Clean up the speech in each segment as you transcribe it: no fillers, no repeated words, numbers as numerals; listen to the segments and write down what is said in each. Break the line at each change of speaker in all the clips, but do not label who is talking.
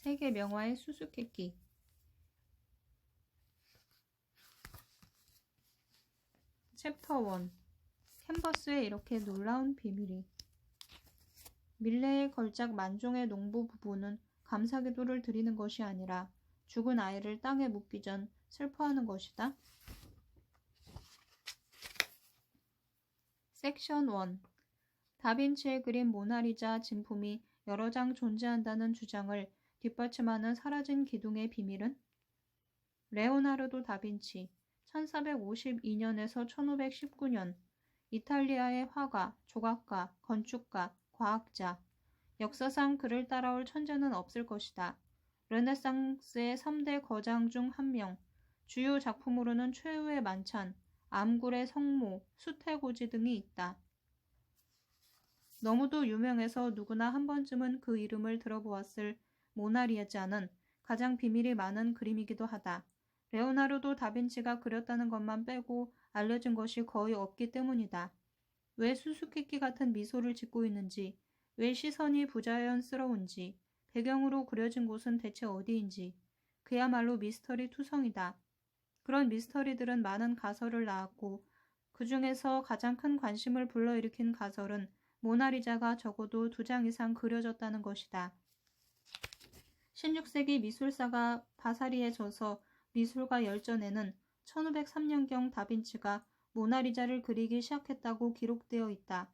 세계 명화의 수수께끼. 챕터 1. 캔버스에 이렇게 놀라운 비밀이. 밀레의 걸작 만종의 농부 부부는 감사기도를 드리는 것이 아니라 죽은 아이를 땅에 묻기 전 슬퍼하는 것이다. 섹션 1. 다빈치의 그린 모나리자 진품이 여러 장 존재한다는 주장을 뒷받침하는 사라진 기둥의 비밀은? 레오나르도 다빈치 1452년에서 1519년 이탈리아의 화가, 조각가, 건축가, 과학자. 역사상 그를 따라올 천재는 없을 것이다. 르네상스의 3대 거장 중 한 명. 주요 작품으로는 최후의 만찬, 암굴의 성모, 수태고지 등이 있다. 너무도 유명해서 누구나 한 번쯤은 그 이름을 들어보았을 모나리자는 가장 비밀이 많은 그림이기도 하다. 레오나르도 다빈치가 그렸다는 것만 빼고 알려진 것이 거의 없기 때문이다. 왜 수수께끼 같은 미소를 짓고 있는지, 왜 시선이 부자연스러운지, 배경으로 그려진 곳은 대체 어디인지, 그야말로 미스터리 투성이다. 그런 미스터리들은 많은 가설을 낳았고 그 중에서 가장 큰 관심을 불러일으킨 가설은 모나리자가 적어도 2장 이상 그려졌다는 것이다. 16세기 미술사가 바사리에 져서 미술과 열전에는 1503년경 다빈치가 모나리자를 그리기 시작했다고 기록되어 있다.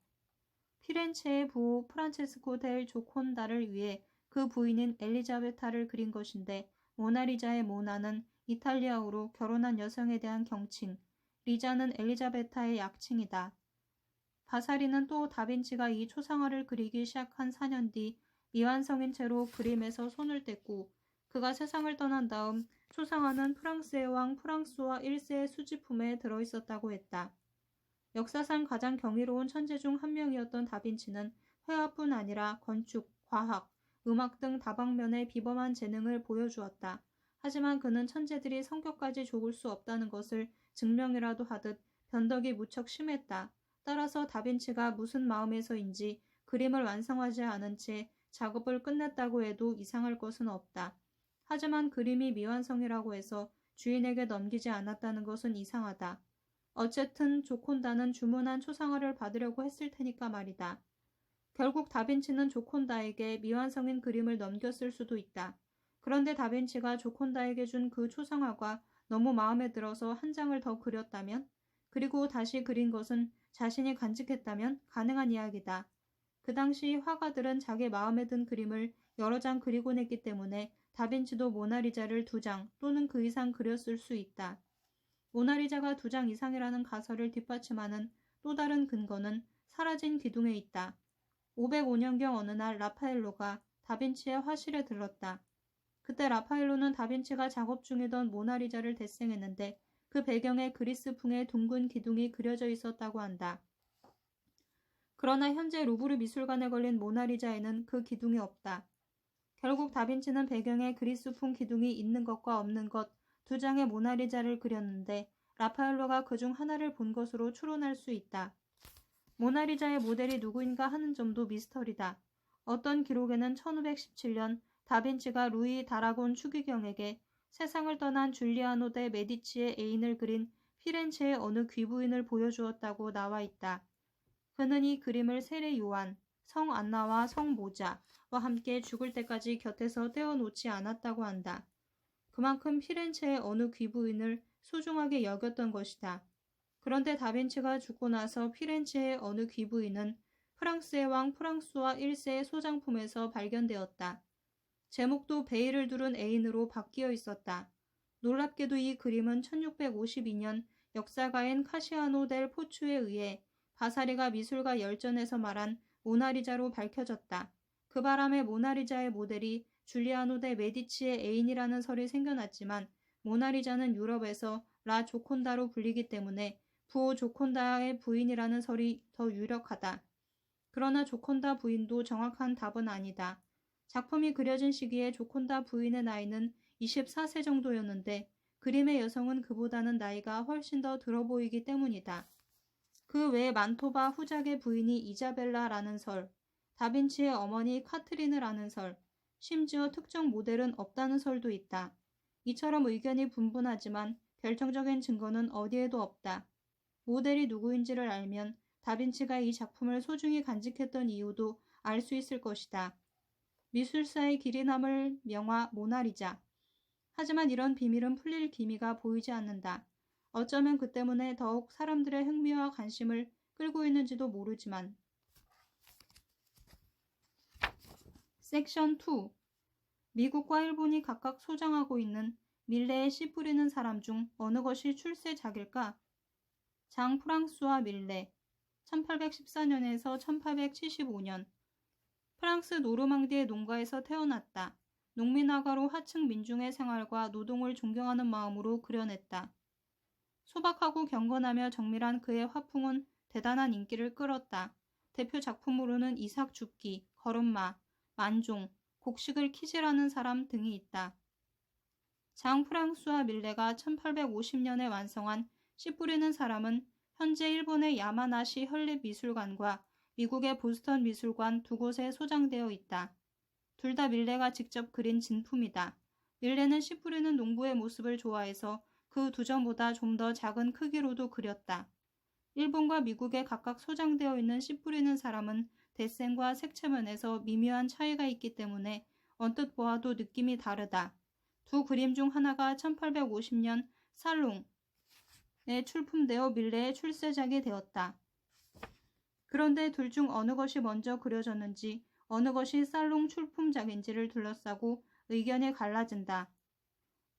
피렌체의 부호 프란체스코 델 조콘다를 위해 그 부인인 엘리자베타를 그린 것인데 모나리자의 모나는 이탈리아어로 결혼한 여성에 대한 경칭, 리자는 엘리자베타의 약칭이다. 바사리는 또 다빈치가 이 초상화를 그리기 시작한 4년 뒤 미완성인 채로 그림에서 손을 뗐고 그가 세상을 떠난 다음 초상화는 프랑스의 왕 프랑수아 1세의 수집품에 들어있었다고 했다. 역사상 가장 경이로운 천재 중 한 명이었던 다빈치는 회화뿐 아니라 건축, 과학, 음악 등 다방면의 비범한 재능을 보여주었다. 하지만 그는 천재들이 성격까지 좁을 수 없다는 것을 증명이라도 하듯 변덕이 무척 심했다. 따라서 다빈치가 무슨 마음에서인지 그림을 완성하지 않은 채 작업을 끝냈다고 해도 이상할 것은 없다. 하지만 그림이 미완성이라고 해서 주인에게 넘기지 않았다는 것은 이상하다. 어쨌든 조콘다는 주문한 초상화를 받으려고 했을 테니까 말이다. 결국 다빈치는 조콘다에게 미완성인 그림을 넘겼을 수도 있다. 그런데 다빈치가 조콘다에게 준 그 초상화가 너무 마음에 들어서 한 장을 더 그렸다면? 그리고 다시 그린 것은 자신이 간직했다면 가능한 이야기다. 그 당시 화가들은 자기 마음에 든 그림을 여러 장 그리곤 했기 때문에 다빈치도 모나리자를 2장 또는 그 이상 그렸을 수 있다. 모나리자가 2장 이상이라는 가설을 뒷받침하는 또 다른 근거는 사라진 기둥에 있다. 505년경 어느 날 라파엘로가 다빈치의 화실에 들렀다. 그때 라파엘로는 다빈치가 작업 중이던 모나리자를 대생했는데 그 배경에 그리스풍의 둥근 기둥이 그려져 있었다고 한다. 그러나 현재 루브르 미술관에 걸린 모나리자에는 그 기둥이 없다. 결국 다빈치는 배경에 그리스풍 기둥이 있는 것과 없는 것 2장의 모나리자를 그렸는데 라파엘로가 그중 하나를 본 것으로 추론할 수 있다. 모나리자의 모델이 누구인가 하는 점도 미스터리다. 어떤 기록에는 1517년 다빈치가 루이 다라곤 추기경에게 세상을 떠난 줄리아노 데 메디치의 애인을 그린 피렌체의 어느 귀부인을 보여주었다고 나와 있다. 그는 이 그림을 세례 요한, 성 안나와 성 모자와 함께 죽을 때까지 곁에서 떼어놓지 않았다고 한다. 그만큼 피렌체의 어느 귀부인을 소중하게 여겼던 것이다. 그런데 다빈치가 죽고 나서 피렌체의 어느 귀부인은 프랑스의 왕 프랑수아 1세의 소장품에서 발견되었다. 제목도 베일을 두른 애인으로 바뀌어 있었다. 놀랍게도 이 그림은 1652년 역사가인 카시아노 델 포추에 의해 바사리가 미술가 열전에서 말한 모나리자로 밝혀졌다. 그 바람에 모나리자의 모델이 줄리아노 데 메디치의 애인이라는 설이 생겨났지만 모나리자는 유럽에서 라 조콘다로 불리기 때문에 부호 조콘다의 부인이라는 설이 더 유력하다. 그러나 조콘다 부인도 정확한 답은 아니다. 작품이 그려진 시기에 조콘다 부인의 나이는 24세 정도였는데 그림의 여성은 그보다는 나이가 훨씬 더 들어 보이기 때문이다. 그 외에 만토바 후작의 부인이 이자벨라라는 설, 다빈치의 어머니 카트린이라는 설, 심지어 특정 모델은 없다는 설도 있다. 이처럼 의견이 분분하지만 결정적인 증거는 어디에도 없다. 모델이 누구인지를 알면 다빈치가 이 작품을 소중히 간직했던 이유도 알 수 있을 것이다. 미술사의 길이 남을 명화 모나리자. 하지만 이런 비밀은 풀릴 기미가 보이지 않는다. 어쩌면 그 때문에 더욱 사람들의 흥미와 관심을 끌고 있는지도 모르지만. 섹션 2. 미국과 일본이 각각 소장하고 있는 밀레의 씨 뿌리는 사람 중 어느 것이 출세작일까? 장 프랑수와 밀레 1814년에서 1875년 프랑스 노르망디의 농가에서 태어났다. 농민화가로 하층 민중의 생활과 노동을 존경하는 마음으로 그려냈다. 소박하고 경건하며 정밀한 그의 화풍은 대단한 인기를 끌었다. 대표 작품으로는 이삭 죽기, 걸음마, 만종, 곡식을 키질하는 사람 등이 있다. 장 프랑수와 밀레가 1850년에 완성한 씨 뿌리는 사람은 현재 일본의 야마나시 현립미술관과 미국의 보스턴 미술관 두 곳에 소장되어 있다. 둘 다 밀레가 직접 그린 진품이다. 밀레는 씨 뿌리는 농부의 모습을 좋아해서 그 두 점보다 좀 더 작은 크기로도 그렸다. 일본과 미국에 각각 소장되어 있는 씨 뿌리는 사람은 데센과 색채면에서 미묘한 차이가 있기 때문에 언뜻 보아도 느낌이 다르다. 두 그림 중 하나가 1850년 살롱에 출품되어 밀레의 출세작이 되었다. 그런데 둘 중 어느 것이 먼저 그려졌는지 어느 것이 살롱 출품작인지를 둘러싸고 의견이 갈라진다.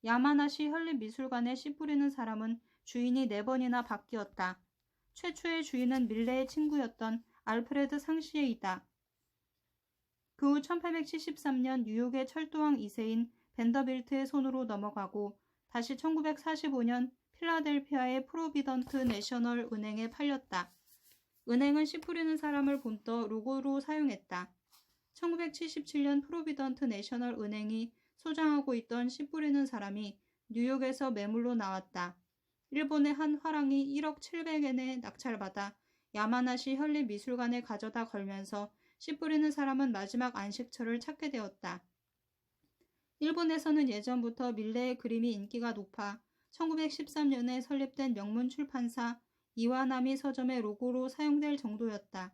야마나시 현립미술관에 씨 뿌리는 사람은 주인이 4번이나 바뀌었다. 최초의 주인은 밀레의 친구였던 알프레드 상시에이다. 그 후 1873년 뉴욕의 철도왕 2세인 벤더빌트의 손으로 넘어가고 다시 1945년 필라델피아의 프로비던트 내셔널 은행에 팔렸다. 은행은 씨 뿌리는 사람을 본떠 로고로 사용했다. 1977년 프로비던트 내셔널 은행이 소장하고 있던 씨 뿌리는 사람이 뉴욕에서 매물로 나왔다. 일본의 한 화랑이 1억 700엔에 낙찰받아 야마나시 현립미술관에 가져다 걸면서 씨 뿌리는 사람은 마지막 안식처를 찾게 되었다. 일본에서는 예전부터 밀레의 그림이 인기가 높아 1913년에 설립된 명문 출판사 이와나미 서점의 로고로 사용될 정도였다.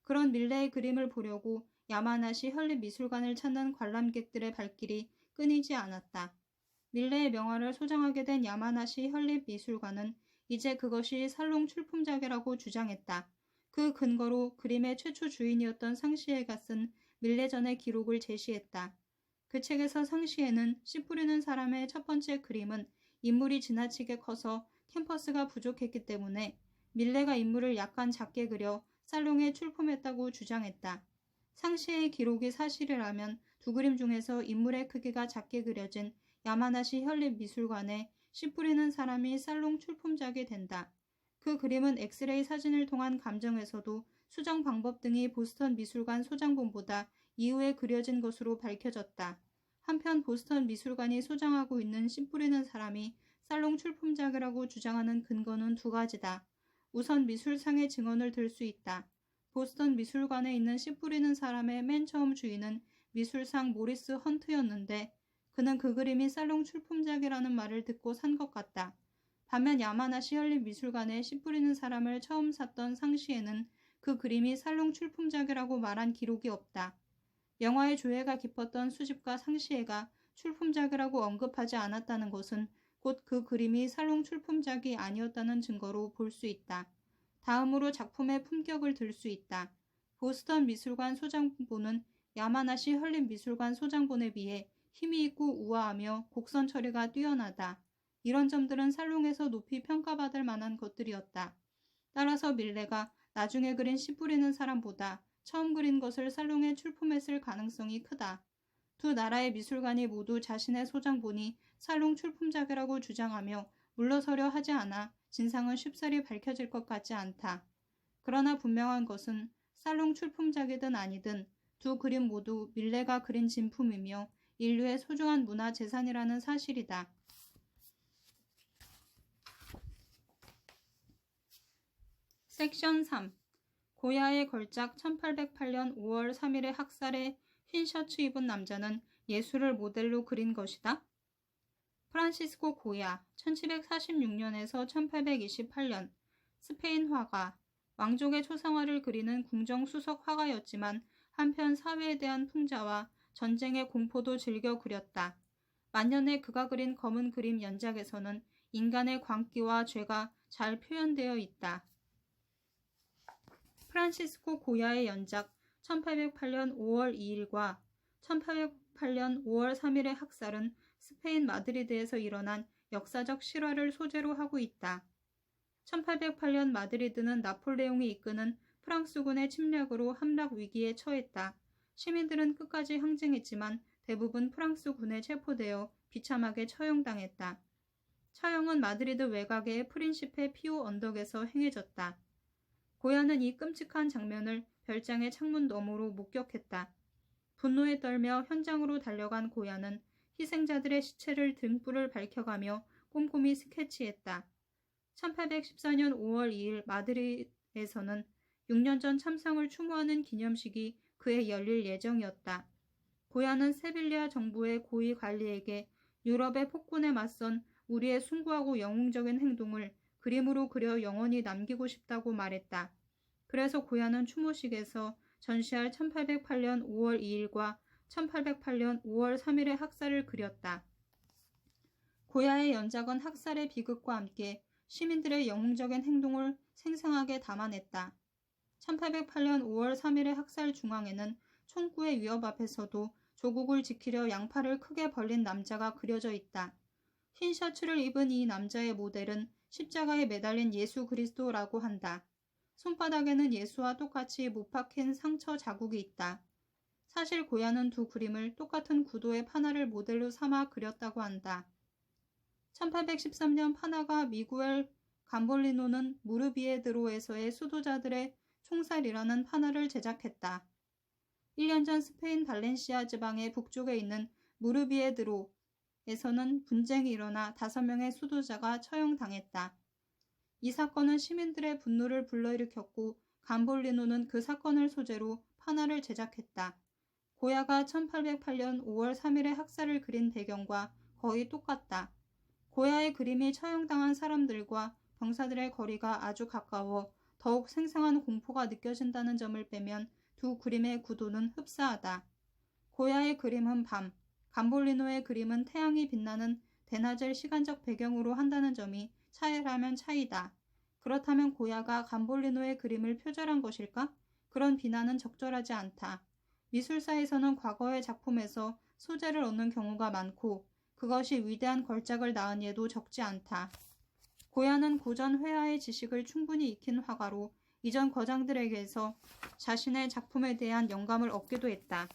그런 밀레의 그림을 보려고 야마나시 현립미술관을 찾는 관람객들의 발길이 끊이지 않았다. 밀레의 명화를 소장하게 된 야마나시 현립미술관은 이제 그것이 살롱 출품작이라고 주장했다. 그 근거로 그림의 최초 주인이었던 상시에가 쓴 밀레전의 기록을 제시했다. 그 책에서 상시에는 씨 뿌리는 사람의 첫 번째 그림은 인물이 지나치게 커서 캔버스가 부족했기 때문에 밀레가 인물을 약간 작게 그려 살롱에 출품했다고 주장했다. 상시의 기록이 사실이라면 두 그림 중에서 인물의 크기가 작게 그려진 야마나시 현립미술관에 씨 뿌리는 사람이 살롱 출품작이 된다. 그 그림은 엑스레이 사진을 통한 감정에서도 수정 방법 등이 보스턴 미술관 소장본보다 이후에 그려진 것으로 밝혀졌다. 한편 보스턴 미술관이 소장하고 있는 씨 뿌리는 사람이 살롱 출품작이라고 주장하는 근거는 두 가지다. 우선 미술상의 증언을 들 수 있다. 보스턴 미술관에 있는 씨 뿌리는 사람의 맨 처음 주인은 미술상 모리스 헌트였는데 그는 그 그림이 살롱 출품작이라는 말을 듣고 산 것 같다. 반면 야마나시 현립미술관에 씨 뿌리는 사람을 처음 샀던 상시에는 그 그림이 살롱 출품작이라고 말한 기록이 없다. 영화의 조예가 깊었던 수집가 상시에가 출품작이라고 언급하지 않았다는 것은 곧 그 그림이 살롱 출품작이 아니었다는 증거로 볼 수 있다. 다음으로 작품의 품격을 들 수 있다. 보스턴 미술관 소장본은 야마나시 현립미술관 소장본에 비해 힘이 있고 우아하며 곡선 처리가 뛰어나다. 이런 점들은 살롱에서 높이 평가받을 만한 것들이었다. 따라서 밀레가 나중에 그린 씨 뿌리는 사람보다 처음 그린 것을 살롱에 출품했을 가능성이 크다. 두 나라의 미술관이 모두 자신의 소장본이 살롱 출품작이라고 주장하며 물러서려 하지 않아 진상은 쉽사리 밝혀질 것 같지 않다. 그러나 분명한 것은 살롱 출품작이든 아니든 두 그림 모두 밀레가 그린 진품이며 인류의 소중한 문화 재산이라는 사실이다. 섹션 3. 고야의 걸작 1808년 5월 3일의 학살의 흰 셔츠 입은 남자는 예수를 모델로 그린 것이다. 프란시스코 고야, 1746년에서 1828년, 스페인 화가, 왕족의 초상화를 그리는 궁정수석 화가였지만 한편 사회에 대한 풍자와 전쟁의 공포도 즐겨 그렸다. 만년에 그가 그린 검은 그림 연작에서는 인간의 광기와 죄가 잘 표현되어 있다. 프란시스코 고야의 연작 1808년 5월 2일과 1808년 5월 3일의 학살은 스페인 마드리드에서 일어난 역사적 실화를 소재로 하고 있다. 1808년 마드리드는 나폴레옹이 이끄는 프랑스군의 침략으로 함락 위기에 처했다. 시민들은 끝까지 항쟁했지만 대부분 프랑스군에 체포되어 비참하게 처형당했다. 처형은 마드리드 외곽의 프린시페 피오 언덕에서 행해졌다. 고야는 이 끔찍한 장면을 별장의 창문 너머로 목격했다. 분노에 떨며 현장으로 달려간 고야는 희생자들의 시체를 등불을 밝혀가며 꼼꼼히 스케치했다. 1814년 5월 2일 마드리드에서는 6년 전 참상을 추모하는 기념식이 그에 열릴 예정이었다. 고야는 세빌리아 정부의 고위 관리에게 유럽의 폭군에 맞선 우리의 숭고하고 영웅적인 행동을 그림으로 그려 영원히 남기고 싶다고 말했다. 그래서 고야는 추모식에서 전시할 1808년 5월 2일과 1808년 5월 3일의 학살을 그렸다. 고야의 연작은 학살의 비극과 함께 시민들의 영웅적인 행동을 생생하게 담아냈다. 1808년 5월 3일의 학살 중앙에는 총구의 위협 앞에서도 조국을 지키려 양팔을 크게 벌린 남자가 그려져 있다. 흰 셔츠를 입은 이 남자의 모델은 십자가에 매달린 예수 그리스도라고 한다. 손바닥에는 예수와 똑같이 못 박힌 상처 자국이 있다. 사실 고야는 두 그림을 똑같은 구도의 파나를 모델로 삼아 그렸다고 한다. 1813년 파나가 미구엘 감볼리노는 무르비에드로에서의 수도자들의 총살이라는 파나를 제작했다. 1년 전 스페인 발렌시아 지방의 북쪽에 있는 무르비에드로에서는 분쟁이 일어나 5명의 수도자가 처형당했다. 이 사건은 시민들의 분노를 불러일으켰고 감볼리노는 그 사건을 소재로 파나를 제작했다. 고야가 1808년 5월 3일의 학살을 그린 배경과 거의 똑같다. 고야의 그림이 처형당한 사람들과 병사들의 거리가 아주 가까워 더욱 생생한 공포가 느껴진다는 점을 빼면 두 그림의 구도는 흡사하다. 고야의 그림은 밤, 감볼리노의 그림은 태양이 빛나는 대낮을 시간적 배경으로 한다는 점이 차이라면 차이다. 그렇다면 고야가 감볼리노의 그림을 표절한 것일까? 그런 비난은 적절하지 않다. 미술사에서는 과거의 작품에서 소재를 얻는 경우가 많고 그것이 위대한 걸작을 낳은 예도 적지 않다. 고야는 고전 회화의 지식을 충분히 익힌 화가로 이전 거장들에게서 자신의 작품에 대한 영감을 얻기도 했다.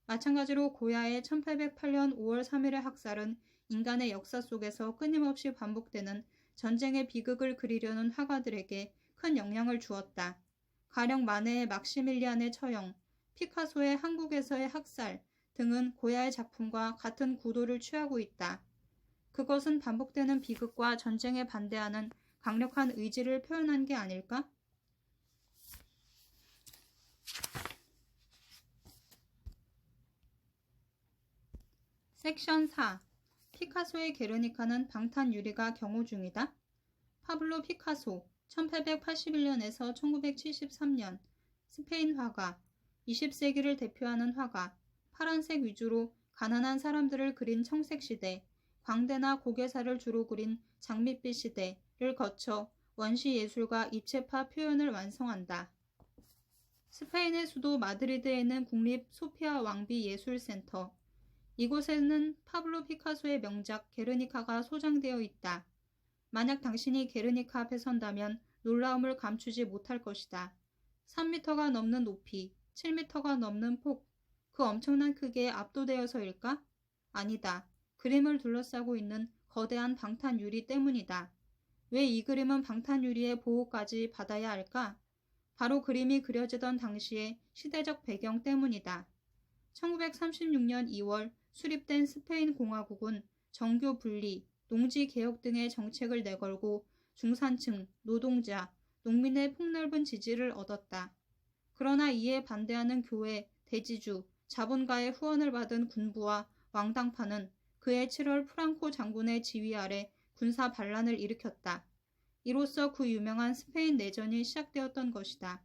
마찬가지로 고야의 1808년 5월 3일의 학살은 인간의 역사 속에서 끊임없이 반복되는 전쟁의 비극을 그리려는 화가들에게 큰 영향을 주었다. 가령 마네의 막시밀리안의 처형, 피카소의 한국에서의 학살 등은 고야의 작품과 같은 구도를 취하고 있다. 그것은 반복되는 비극과 전쟁에 반대하는 강력한 의지를 표현한 게 아닐까? 섹션 4. 피카소의 게르니카는 방탄 유리가 경호 중이다. 파블로 피카소, 1881년에서 1973년, 스페인 화가, 20세기를 대표하는 화가, 파란색 위주로 가난한 사람들을 그린 청색 시대, 광대나 고개사를 주로 그린 장밋빛 시대를 거쳐 원시 예술과 입체파 표현을 완성한다. 스페인의 수도 마드리드에는 국립 소피아 왕비 예술센터, 이곳에는 파블로 피카소의 명작 게르니카가 소장되어 있다. 만약 당신이 게르니카 앞에 선다면 놀라움을 감추지 못할 것이다. 3m가 넘는 높이, 7m가 넘는 폭, 그 엄청난 크기에 압도되어서일까? 아니다. 그림을 둘러싸고 있는 거대한 방탄 유리 때문이다. 왜 이 그림은 방탄 유리의 보호까지 받아야 할까? 바로 그림이 그려지던 당시의 시대적 배경 때문이다. 1936년 2월 수립된 스페인 공화국은 정교 분리, 농지 개혁 등의 정책을 내걸고 중산층, 노동자, 농민의 폭넓은 지지를 얻었다. 그러나 이에 반대하는 교회, 대지주, 자본가의 후원을 받은 군부와 왕당파는 그해 7월 프랑코 장군의 지휘 아래 군사 반란을 일으켰다. 이로써 그 유명한 스페인 내전이 시작되었던 것이다.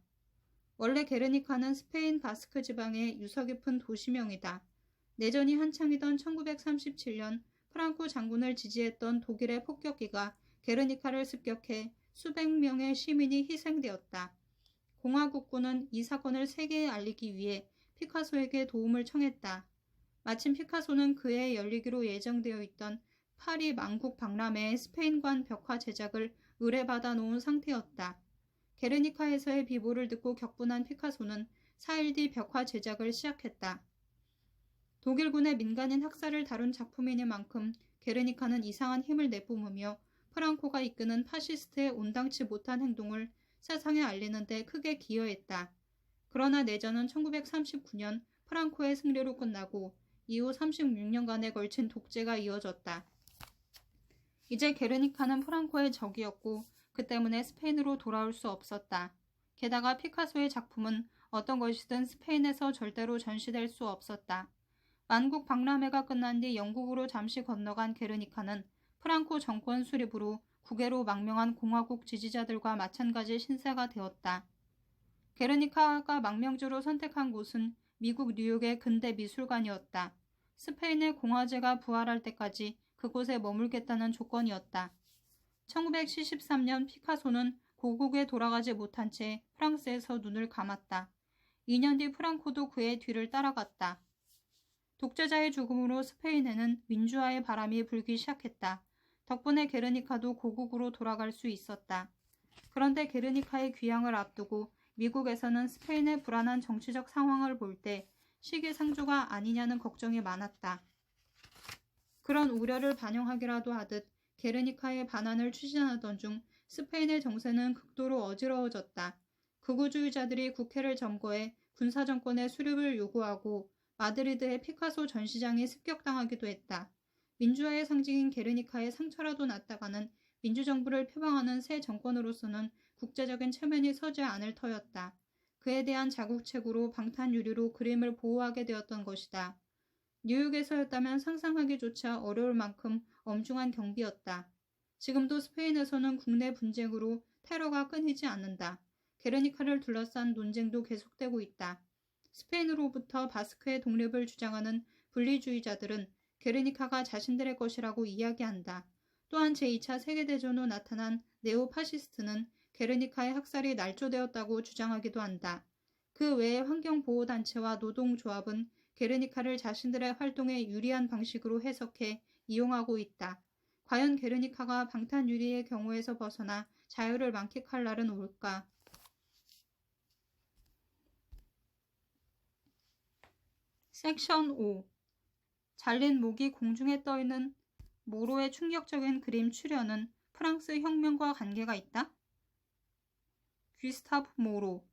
원래 게르니카는 스페인 바스크 지방의 유서 깊은 도시명이다. 내전이 한창이던 1937년 프랑코 장군을 지지했던 독일의 폭격기가 게르니카를 습격해 수백 명의 시민이 희생되었다. 공화국군은 이 사건을 세계에 알리기 위해 피카소에게 도움을 청했다. 마침 피카소는 그해 열리기로 예정되어 있던 파리 만국 박람회의 스페인관 벽화 제작을 의뢰받아 놓은 상태였다. 게르니카에서의 비보를 듣고 격분한 피카소는 4일 뒤 벽화 제작을 시작했다. 독일군의 민간인 학살을 다룬 작품이니만큼 게르니카는 이상한 힘을 내뿜으며 프랑코가 이끄는 파시스트의 온당치 못한 행동을 세상에 알리는 데 크게 기여했다. 그러나 내전은 1939년 프랑코의 승리로 끝나고 이후 36년간에 걸친 독재가 이어졌다. 이제 게르니카는 프랑코의 적이었고 그 때문에 스페인으로 돌아올 수 없었다. 게다가 피카소의 작품은 어떤 것이든 스페인에서 절대로 전시될 수 없었다. 만국 박람회가 끝난 뒤 영국으로 잠시 건너간 게르니카는 프랑코 정권 수립으로 국외로 망명한 공화국 지지자들과 마찬가지 신세가 되었다. 게르니카가 망명지로 선택한 곳은 미국 뉴욕의 근대 미술관이었다. 스페인의 공화제가 부활할 때까지 그곳에 머물겠다는 조건이었다. 1973년 피카소는 고국에 돌아가지 못한 채 프랑스에서 눈을 감았다. 2년 뒤 프랑코도 그의 뒤를 따라갔다. 독재자의 죽음으로 스페인에는 민주화의 바람이 불기 시작했다. 덕분에 게르니카도 고국으로 돌아갈 수 있었다. 그런데 게르니카의 귀향을 앞두고 미국에서는 스페인의 불안한 정치적 상황을 볼 때 시기상조가 아니냐는 걱정이 많았다. 그런 우려를 반영하기라도 하듯 게르니카의 반환을 추진하던 중 스페인의 정세는 극도로 어지러워졌다. 극우주의자들이 국회를 점거해 군사정권의 수립을 요구하고 마드리드의 피카소 전시장이 습격당하기도 했다. 민주화의 상징인 게르니카의 상처라도 났다가는 민주정부를 표방하는 새 정권으로서는 국제적인 체면이 서지 않을 터였다. 그에 대한 자국책으로 방탄유리로 그림을 보호하게 되었던 것이다. 뉴욕에서였다면 상상하기조차 어려울 만큼 엄중한 경비였다. 지금도 스페인에서는 국내 분쟁으로 테러가 끊이지 않는다. 게르니카를 둘러싼 논쟁도 계속되고 있다. 스페인으로부터 바스크의 독립을 주장하는 분리주의자들은 게르니카가 자신들의 것이라고 이야기한다. 또한 제2차 세계대전 후 나타난 네오파시스트는 게르니카의 학살이 날조되었다고 주장하기도 한다. 그 외에 환경보호단체와 노동조합은 게르니카를 자신들의 활동에 유리한 방식으로 해석해 이용하고 있다. 과연 게르니카가 방탄유리의 경우에서 벗어나 자유를 만끽할 날은 올까? 섹션 5. 잘린 목이 공중에 떠있는 모로의 충격적인 그림 출현은 프랑스 혁명과 관계가 있다? 귀스타브 모로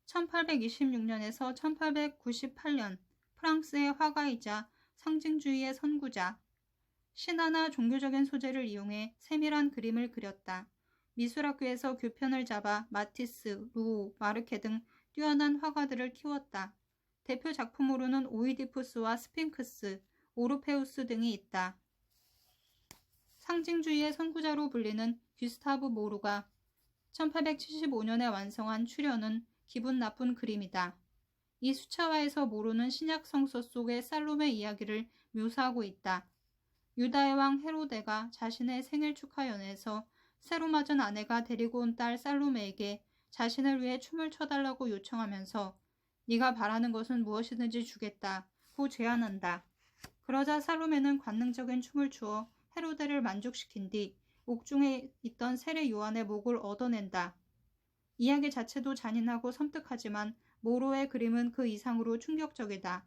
1826년에서 1898년 프랑스의 화가이자 상징주의의 선구자. 신화나 종교적인 소재를 이용해 세밀한 그림을 그렸다. 미술학교에서 교편을 잡아 마티스, 루오, 마르케 등 뛰어난 화가들을 키웠다. 대표 작품으로는 오이디푸스와 스핑크스, 오르페우스 등이 있다. 상징주의의 선구자로 불리는 귀스타브 모르가 1875년에 완성한 출현은 기분 나쁜 그림이다. 이 수차화에서 모로는 신약 성서 속의 살로메 이야기를 묘사하고 있다. 유다의 왕 헤로데가 자신의 생일 축하 연회에서 새로 맞은 아내가 데리고 온 딸 살로메에게 자신을 위해 춤을 춰달라고 요청하면서 네가 바라는 것은 무엇이든지 주겠다고 제안한다. 그러자 살로메는 관능적인 춤을 추어 헤로데를 만족시킨 뒤 옥중에 있던 세례 요한의 목을 얻어낸다. 이야기 자체도 잔인하고 섬뜩하지만 모로의 그림은 그 이상으로 충격적이다.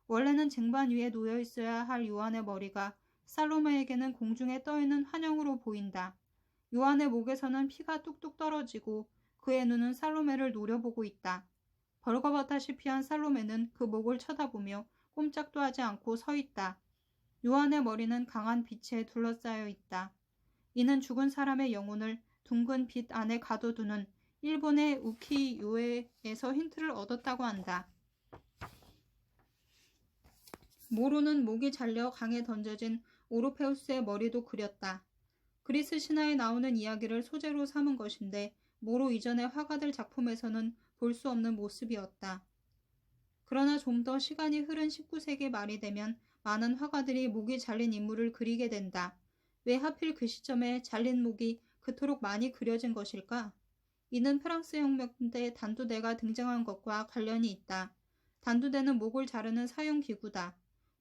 원래는 쟁반 위에 놓여 있어야 할 요한의 머리가 살로메에게는 공중에 떠있는 환영으로 보인다. 요한의 목에서는 피가 뚝뚝 떨어지고 그의 눈은 살로메를 노려보고 있다. 벌거벗다시피 한 살로메는 그 목을 쳐다보며 꼼짝도 하지 않고 서 있다. 요한의 머리는 강한 빛에 둘러싸여 있다. 이는 죽은 사람의 영혼을 둥근 빛 안에 가둬두는 일본의 우키요에에서 힌트를 얻었다고 한다. 모로는 목이 잘려 강에 던져진 오르페우스의 머리도 그렸다. 그리스 신화에 나오는 이야기를 소재로 삼은 것인데 모로 이전의 화가들 작품에서는 볼 수 없는 모습이었다. 그러나 좀 더 시간이 흐른 19세기 말이 되면 많은 화가들이 목이 잘린 인물을 그리게 된다. 왜 하필 그 시점에 잘린 목이 그토록 많이 그려진 것일까? 이는 프랑스 혁명 때 단두대가 등장한 것과 관련이 있다. 단두대는 목을 자르는 사용 기구다.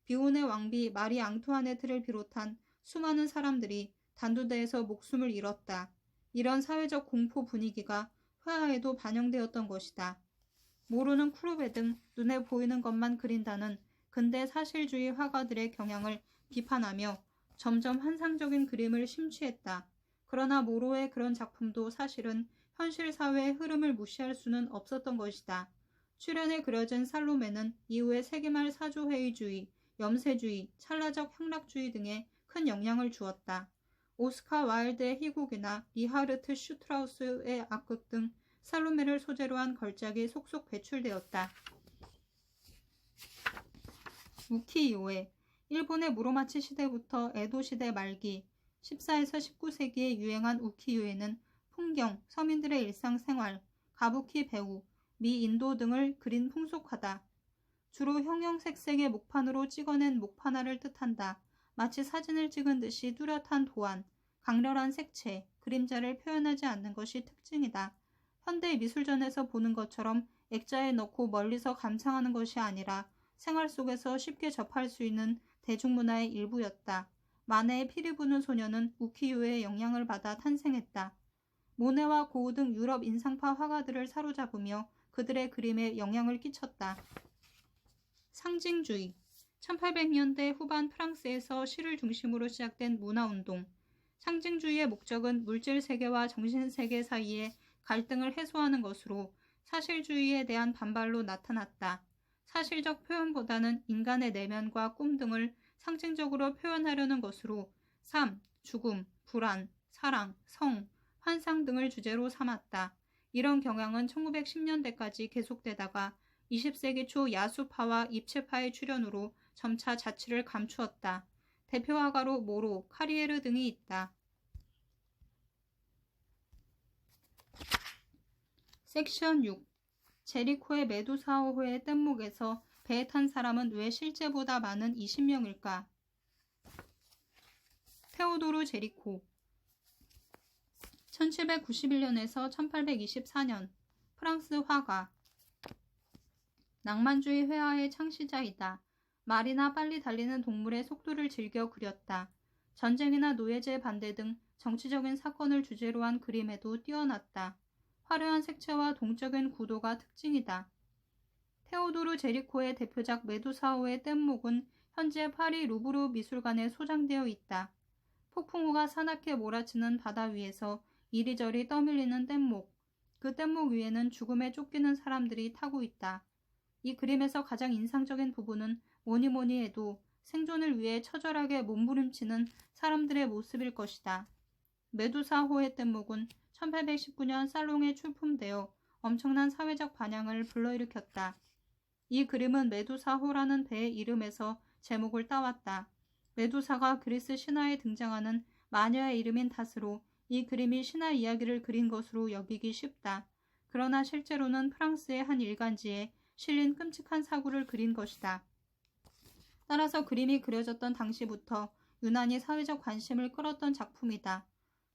비온의 왕비 마리 앙투아네트를 비롯한 수많은 사람들이 단두대에서 목숨을 잃었다. 이런 사회적 공포 분위기가 화하에도 반영되었던 것이다. 모로는 쿠르베 등 눈에 보이는 것만 그린다는 근대 사실주의 화가들의 경향을 비판하며 점점 환상적인 그림을 심취했다. 그러나 모로의 그런 작품도 사실은 현실 사회의 흐름을 무시할 수는 없었던 것이다. 출연에 그려진 살로메는 이후에 세기말 사조회의주의, 염세주의, 찰나적 향락주의 등에 큰 영향을 주었다. 오스카 와일드의 희곡이나 리하르트 슈트라우스의 악극 등 살로메를 소재로 한 걸작이 속속 배출되었다. 우키요에 일본의 무로마치 시대부터 에도 시대 말기 14에서 19세기에 유행한 우키요에는 풍경, 서민들의 일상생활, 가부키 배우, 미인도 등을 그린 풍속화다. 주로 형형색색의 목판으로 찍어낸 목판화를 뜻한다. 마치 사진을 찍은 듯이 뚜렷한 도안, 강렬한 색채, 그림자를 표현하지 않는 것이 특징이다. 현대 미술전에서 보는 것처럼 액자에 넣고 멀리서 감상하는 것이 아니라 생활 속에서 쉽게 접할 수 있는 대중문화의 일부였다. 마네의 피리 부는 소녀는 우키요의 영향을 받아 탄생했다. 모네와 고흐 등 유럽 인상파 화가들을 사로잡으며 그들의 그림에 영향을 끼쳤다. 상징주의 1800년대 후반 프랑스에서 시를 중심으로 시작된 문화운동. 상징주의의 목적은 물질 세계와 정신 세계 사이에 갈등을 해소하는 것으로 사실주의에 대한 반발로 나타났다. 사실적 표현보다는 인간의 내면과 꿈 등을 상징적으로 표현하려는 것으로 삶, 죽음, 불안, 사랑, 성, 환상 등을 주제로 삼았다. 이런 경향은 1910년대까지 계속되다가 20세기 초 야수파와 입체파의 출현으로 점차 자취를 감추었다. 대표 화가로 모로, 카리에르 등이 있다. 섹션 6. 제리코의 메두사호의 뗏목에서 배에 탄 사람은 왜 실제보다 많은 20명일까? 테오도르 제리코 1791년에서 1824년 프랑스 화가 낭만주의 회화의 창시자이다. 말이나 빨리 달리는 동물의 속도를 즐겨 그렸다. 전쟁이나 노예제 반대 등 정치적인 사건을 주제로 한 그림에도 뛰어났다. 화려한 색채와 동적인 구도가 특징이다. 테오도르 제리코의 대표작 메두사호의 뗏목은 현재 파리 루브르 미술관에 소장되어 있다. 폭풍우가 사납게 몰아치는 바다 위에서 이리저리 떠밀리는 뗏목. 그 뗏목 위에는 죽음에 쫓기는 사람들이 타고 있다. 이 그림에서 가장 인상적인 부분은 뭐니 해도 생존을 위해 처절하게 몸부림치는 사람들의 모습일 것이다. 메두사호의 뗏목은 1819년 살롱에 출품되어 엄청난 사회적 반향을 불러일으켰다. 이 그림은 메두사호라는 배의 이름에서 제목을 따왔다. 메두사가 그리스 신화에 등장하는 마녀의 이름인 탓으로 이 그림이 신화 이야기를 그린 것으로 여기기 쉽다. 그러나 실제로는 프랑스의 한 일간지에 실린 끔찍한 사고를 그린 것이다. 따라서 그림이 그려졌던 당시부터 유난히 사회적 관심을 끌었던 작품이다.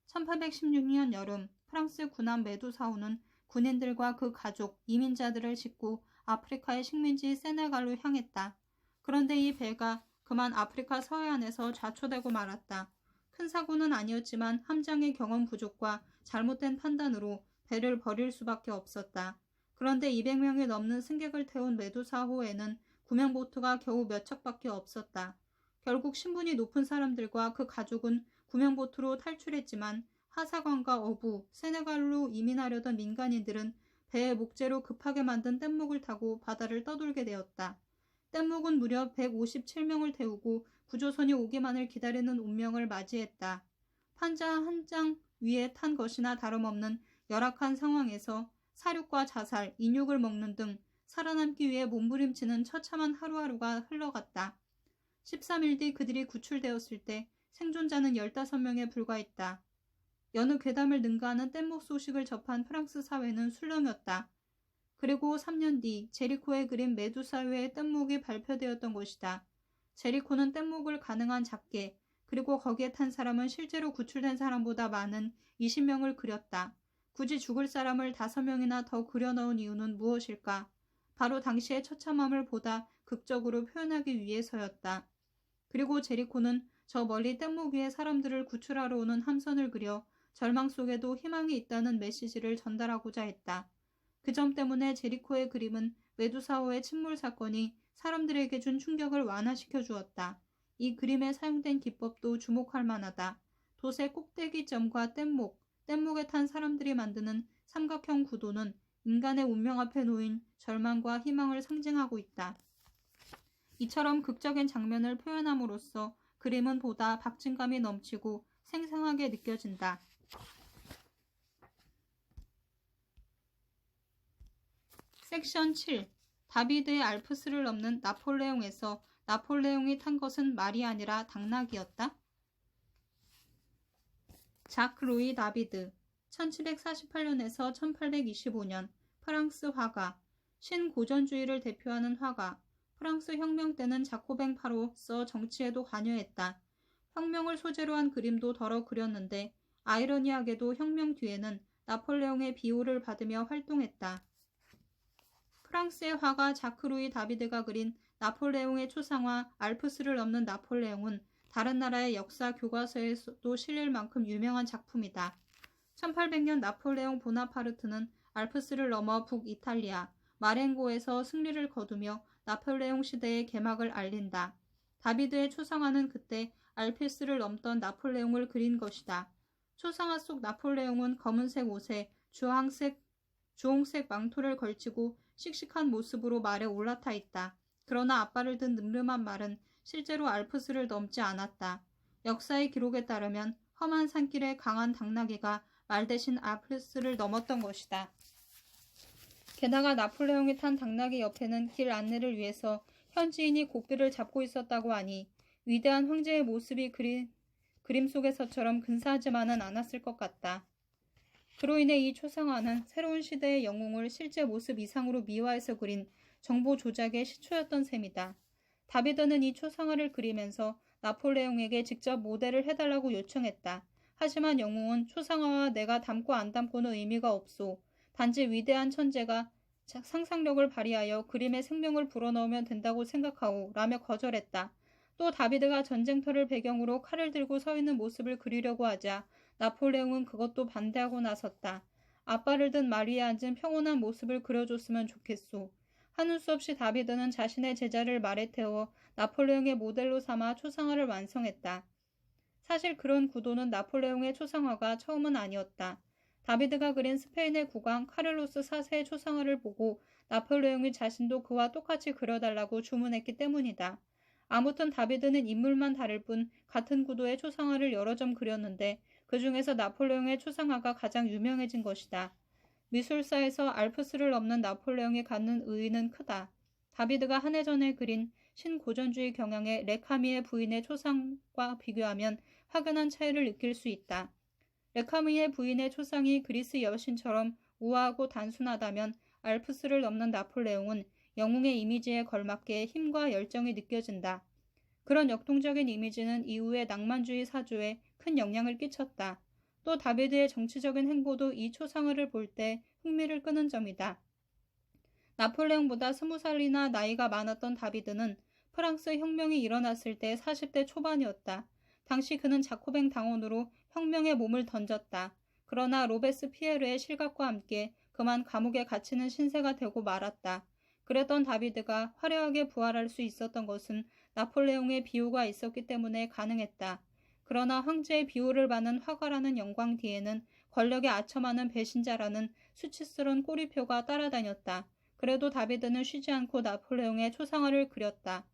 1816년 여름 프랑스 군함 메두사호는 군인들과 그 가족, 이민자들을 싣고 아프리카의 식민지 세네갈로 향했다. 그런데 이 배가 그만 아프리카 서해안에서 좌초되고 말았다. 큰 사고는 아니었지만 함장의 경험 부족과 잘못된 판단으로 배를 버릴 수밖에 없었다. 그런데 200명이 넘는 승객을 태운 메두사호에는 구명보트가 겨우 몇 척밖에 없었다. 결국 신분이 높은 사람들과 그 가족은 구명보트로 탈출했지만 하사관과 어부, 세네갈로 이민하려던 민간인들은 배의 목재로 급하게 만든 뗏목을 타고 바다를 떠돌게 되었다. 뗏목은 무려 157명을 태우고 구조선이 오기만을 기다리는 운명을 맞이했다. 판자 한 장 위에 탄 것이나 다름없는 열악한 상황에서 사륙과 자살, 인육을 먹는 등 살아남기 위해 몸부림치는 처참한 하루하루가 흘러갔다. 13일 뒤 그들이 구출되었을 때 생존자는 15명에 불과했다. 여느 괴담을 능가하는 뗏목 소식을 접한 프랑스 사회는 술렁였다. 그리고 3년 뒤 제리코에 그린 메두사회의 뗏목이 발표되었던 것이다. 제리코는 뗏목을 가능한 작게, 그리고 거기에 탄 사람은 실제로 구출된 사람보다 많은 20명을 그렸다. 굳이 죽을 사람을 5명이나 더 그려넣은 이유는 무엇일까? 바로 당시의 처참함을 보다 극적으로 표현하기 위해서였다. 그리고 제리코는 저 멀리 뗏목 위에 사람들을 구출하러 오는 함선을 그려 절망 속에도 희망이 있다는 메시지를 전달하고자 했다. 그 점 때문에 제리코의 그림은 메두사호의 침몰 사건이 사람들에게 준 충격을 완화시켜 주었다. 이 그림에 사용된 기법도 주목할 만하다. 돛의 꼭대기점과 뗏목에 탄 사람들이 만드는 삼각형 구도는 인간의 운명 앞에 놓인 절망과 희망을 상징하고 있다. 이처럼 극적인 장면을 표현함으로써 그림은 보다 박진감이 넘치고 생생하게 느껴진다. 섹션 7. 다비드의 알프스를 넘는 나폴레옹에서 나폴레옹이 탄 것은 말이 아니라 당나귀였다. 자크 루이 다비드 1748년에서 1825년 프랑스 화가, 신고전주의를 대표하는 화가, 프랑스 혁명 때는 자코뱅파로서 정치에도 관여했다. 혁명을 소재로 한 그림도 덜어 그렸는데 아이러니하게도 혁명 뒤에는 나폴레옹의 비호를 받으며 활동했다. 프랑스의 화가 자크 루이 다비드가 그린 나폴레옹의 초상화 알프스를 넘는 나폴레옹은 다른 나라의 역사 교과서에서도 실릴 만큼 유명한 작품이다. 1800년 나폴레옹 보나파르트는 알프스를 넘어 북이탈리아 마렌고에서 승리를 거두며 나폴레옹 시대의 개막을 알린다. 다비드의 초상화는 그때 알프스를 넘던 나폴레옹을 그린 것이다. 초상화 속 나폴레옹은 검은색 옷에 주홍색 망토를 걸치고 씩씩한 모습으로 말에 올라타 있다. 그러나 앞발을 든 늠름한 말은 실제로 알프스를 넘지 않았다. 역사의 기록에 따르면 험한 산길에 강한 당나귀가 말 대신 알프스를 넘었던 것이다. 게다가 나폴레옹이 탄 당나귀 옆에는 길 안내를 위해서 현지인이 고삐를 잡고 있었다고 하니 위대한 황제의 모습이 그림 속에서처럼 근사하지만은 않았을 것 같다. 그로 인해 이 초상화는 새로운 시대의 영웅을 실제 모습 이상으로 미화해서 그린 정보 조작의 시초였던 셈이다. 다비드는 이 초상화를 그리면서 나폴레옹에게 직접 모델을 해달라고 요청했다. 하지만 영웅은 초상화와 내가 닮고 안 닮고는 의미가 없소. 단지 위대한 천재가 상상력을 발휘하여 그림에 생명을 불어넣으면 된다고 생각하오 라며 거절했다. 또 다비드가 전쟁터를 배경으로 칼을 들고 서 있는 모습을 그리려고 하자 나폴레옹은 그것도 반대하고 나섰다. 앞발을 든 말 위에 앉은 평온한 모습을 그려줬으면 좋겠소. 하는 수 없이 다비드는 자신의 제자를 말에 태워 나폴레옹의 모델로 삼아 초상화를 완성했다. 사실 그런 구도는 나폴레옹의 초상화가 처음은 아니었다. 다비드가 그린 스페인의 국왕 카를로스 4세의 초상화를 보고 나폴레옹이 자신도 그와 똑같이 그려달라고 주문했기 때문이다. 아무튼 다비드는 인물만 다를 뿐 같은 구도의 초상화를 여러 점 그렸는데 그 중에서 나폴레옹의 초상화가 가장 유명해진 것이다. 미술사에서 알프스를 넘는 나폴레옹이 갖는 의의는 크다. 다비드가 한 해 전에 그린 신고전주의 경향의 레카미의 부인의 초상과 비교하면 확연한 차이를 느낄 수 있다. 레카미의 부인의 초상이 그리스 여신처럼 우아하고 단순하다면 알프스를 넘는 나폴레옹은 영웅의 이미지에 걸맞게 힘과 열정이 느껴진다. 그런 역동적인 이미지는 이후의 낭만주의 사조에 큰 영향을 끼쳤다. 또 다비드의 정치적인 행보도 이 초상화를 볼 때 흥미를 끄는 점이다. 나폴레옹보다 20살이나 나이가 많았던 다비드는 프랑스 혁명이 일어났을 때 40대 초반이었다. 당시 그는 자코뱅 당원으로 혁명에 몸을 던졌다. 그러나 로베스피에르의 실각과 함께 그만 감옥에 갇히는 신세가 되고 말았다. 그랬던 다비드가 화려하게 부활할 수 있었던 것은 나폴레옹의 비호가 있었기 때문에 가능했다. 그러나 황제의 비호를 받는 화가라는 영광 뒤에는 권력에 아첨하는 배신자라는 수치스러운 꼬리표가 따라다녔다. 그래도 다비드는 쉬지 않고 나폴레옹의 초상화를 그렸다.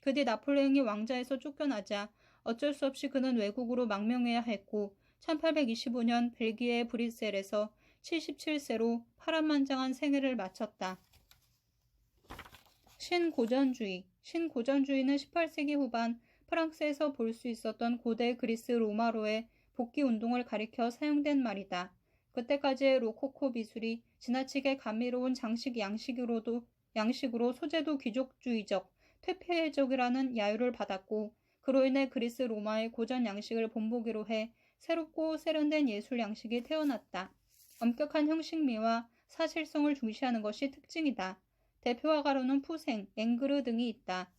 그 뒤 나폴레옹이 왕자에서 쫓겨나자 어쩔 수 없이 그는 외국으로 망명해야 했고 1825년 벨기에의 브뤼셀에서 77세로 파란만장한 생애를 마쳤다. 신고전주의 신고전주의는 18세기 후반 프랑스에서 볼 수 있었던 고대 그리스 로마로의 복귀 운동을 가리켜 사용된 말이다. 그때까지의 로코코 미술이 지나치게 감미로운 양식으로 소재도 귀족주의적, 퇴폐적이라는 야유를 받았고, 그로 인해 그리스 로마의 고전 양식을 본보기로 해 새롭고 세련된 예술 양식이 태어났다. 엄격한 형식미와 사실성을 중시하는 것이 특징이다. 대표 화가로는 푸생, 앵그르 등이 있다.